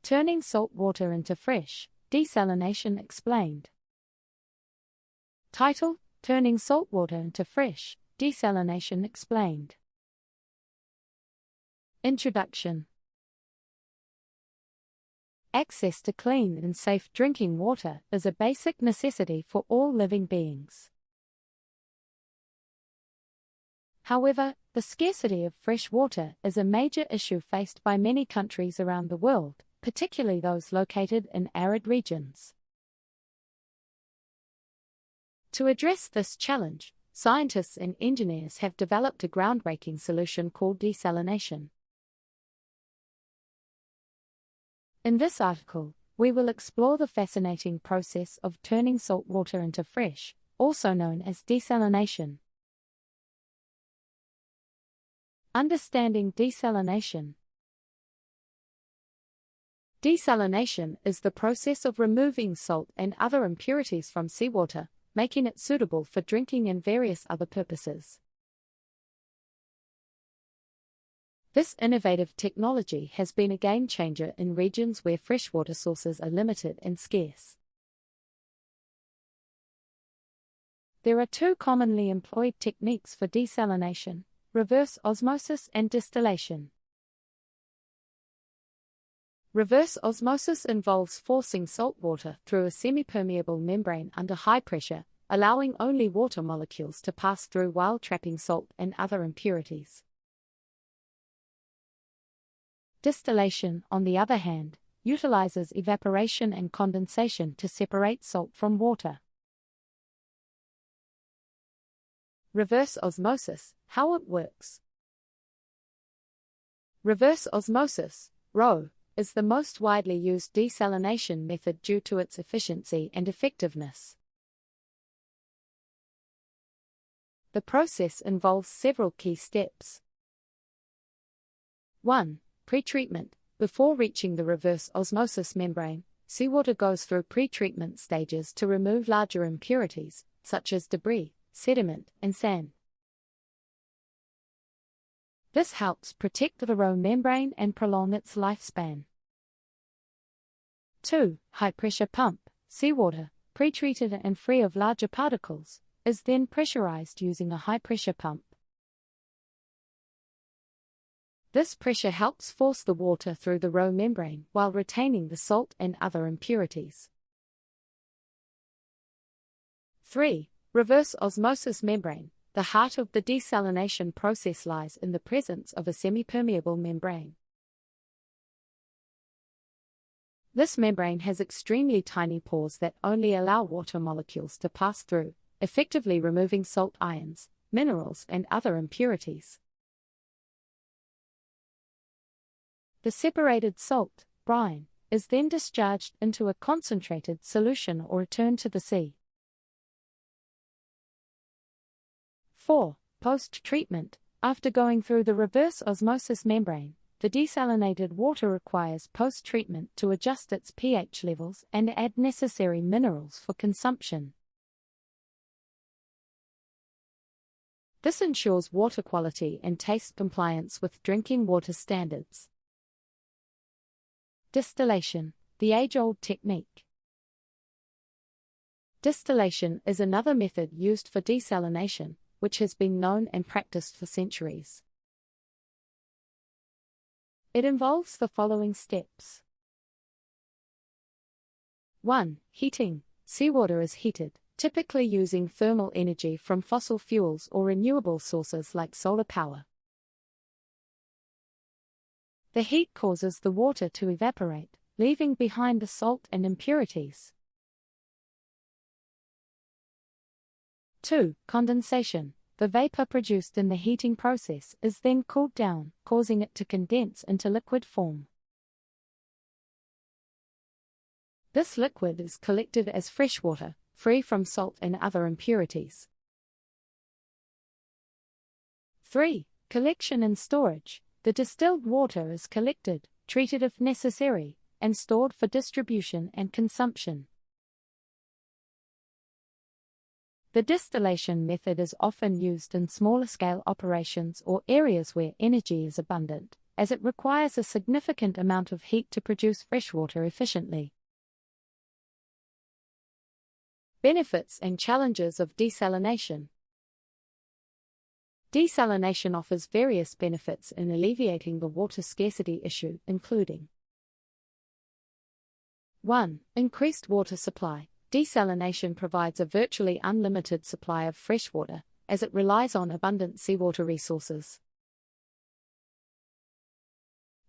Turning salt water into fresh desalination explained. Title: Turning salt water into fresh desalination explained. Introduction. Access to clean and safe drinking water is a basic necessity for all living beings. However, the scarcity of fresh water is a major issue faced by many countries around the world, particularly those located in arid regions. To address this challenge, scientists and engineers have developed a groundbreaking solution called desalination. In this article, we will explore the fascinating process of turning salt water into fresh, also known as desalination. Understanding desalination. Desalination is the process of removing salt and other impurities from seawater, making it suitable for drinking and various other purposes. This innovative technology has been a game-changer in regions where freshwater sources are limited and scarce. There are two commonly employed techniques for desalination: reverse osmosis and distillation. Reverse osmosis involves forcing salt water through a semi-permeable membrane under high pressure, allowing only water molecules to pass through while trapping salt and other impurities. Distillation, on the other hand, utilizes evaporation and condensation to separate salt from water. Reverse osmosis, how it works. Reverse osmosis, RO, is the most widely used desalination method due to its efficiency and effectiveness. The process involves several key steps. 1. Pretreatment. Before reaching the reverse osmosis membrane, seawater goes through pretreatment stages to remove larger impurities, such as debris, sediment, and sand. This helps protect the RO membrane and prolong its lifespan. 2. High-pressure pump. Seawater, pretreated and free of larger particles, is then pressurized using a high-pressure pump. This pressure helps force the water through the RO membrane while retaining the salt and other impurities. 3. Reverse osmosis membrane. The heart of the desalination process lies in the presence of a semi-permeable membrane. This membrane has extremely tiny pores that only allow water molecules to pass through, effectively removing salt ions, minerals, and other impurities. The separated salt, brine, is then discharged into a concentrated solution or returned to the sea. 4. Post-treatment. After going through the reverse osmosis membrane, the desalinated water requires post-treatment to adjust its pH levels and add necessary minerals for consumption. This ensures water quality and taste compliance with drinking water standards. Distillation, the age-old technique. Distillation is another method used for desalination, which has been known and practiced for centuries. It involves the following steps. 1. Heating. Seawater is heated, typically using thermal energy from fossil fuels or renewable sources like solar power. The heat causes the water to evaporate, leaving behind the salt and impurities. 2. Condensation. The vapor produced in the heating process is then cooled down, causing it to condense into liquid form. This liquid is collected as freshwater, free from salt and other impurities. 3. Collection and storage. The distilled water is collected, treated if necessary, and stored for distribution and consumption. The distillation method is often used in smaller-scale operations or areas where energy is abundant, as it requires a significant amount of heat to produce freshwater efficiently. Benefits and challenges of desalination. Desalination offers various benefits in alleviating the water scarcity issue, including 1. Increased water supply. Desalination provides a virtually unlimited supply of freshwater, as it relies on abundant seawater resources.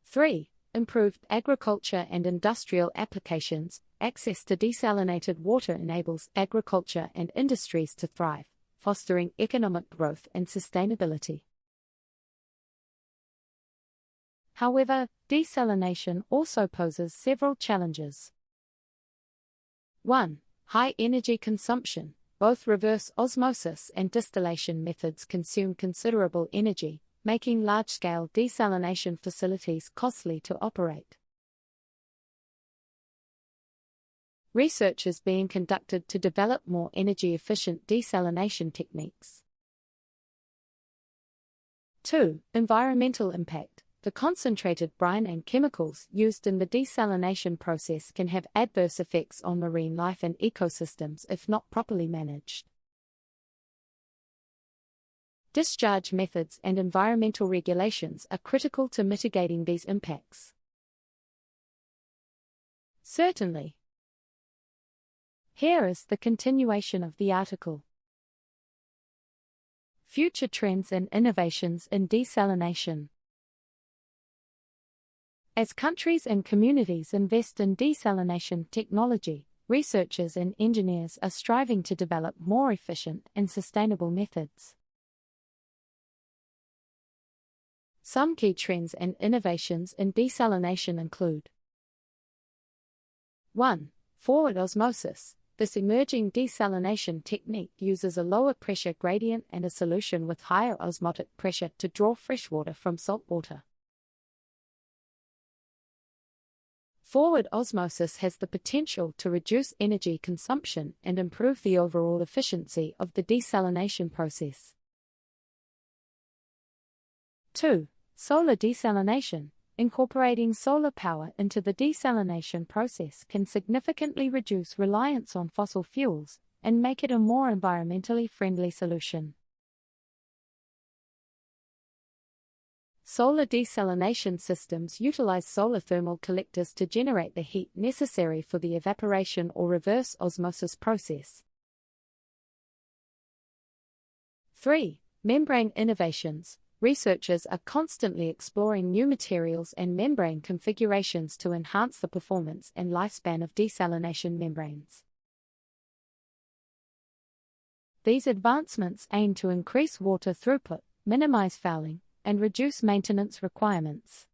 3. Improved agriculture and industrial applications. Access to desalinated water enables agriculture and industries to thrive, fostering economic growth and sustainability. However, desalination also poses several challenges. 1. High energy consumption. Both reverse osmosis and distillation methods consume considerable energy, making large-scale desalination facilities costly to operate. Research is being conducted to develop more energy-efficient desalination techniques. 2. Environmental impact. The concentrated brine and chemicals used in the desalination process can have adverse effects on marine life and ecosystems if not properly managed. Discharge methods and environmental regulations are critical to mitigating these impacts. Certainly. Here is the continuation of the article. Future trends and innovations in desalination. As countries and communities invest in desalination technology, researchers and engineers are striving to develop more efficient and sustainable methods. Some key trends and innovations in desalination include 1. Forward osmosis. This emerging desalination technique uses a lower pressure gradient and a solution with higher osmotic pressure to draw freshwater from saltwater. Forward osmosis has the potential to reduce energy consumption and improve the overall efficiency of the desalination process. 2. Solar desalination. Incorporating solar power into the desalination process can significantly reduce reliance on fossil fuels and make it a more environmentally friendly solution. Solar desalination systems utilize solar thermal collectors to generate the heat necessary for the evaporation or reverse osmosis process. 3. Membrane innovations. Researchers are constantly exploring new materials and membrane configurations to enhance the performance and lifespan of desalination membranes. These advancements aim to increase water throughput, minimize fouling, and reduce maintenance requirements.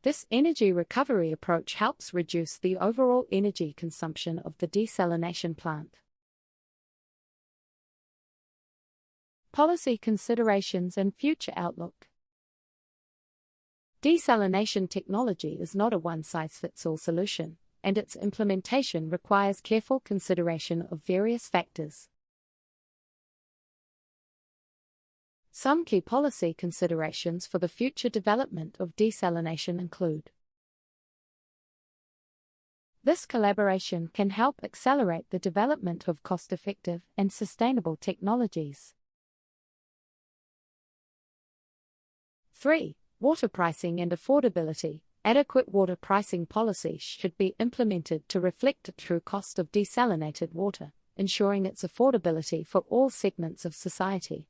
This energy recovery approach helps reduce the overall energy consumption of the desalination plant. Policy considerations and future outlook. Desalination technology is not a one-size-fits-all solution, and its implementation requires careful consideration of various factors. Some key policy considerations for the future development of desalination include: this collaboration can help accelerate the development of cost-effective and sustainable technologies. 3. Water pricing and affordability. Adequate water pricing policies should be implemented to reflect the true cost of desalinated water, ensuring its affordability for all segments of society.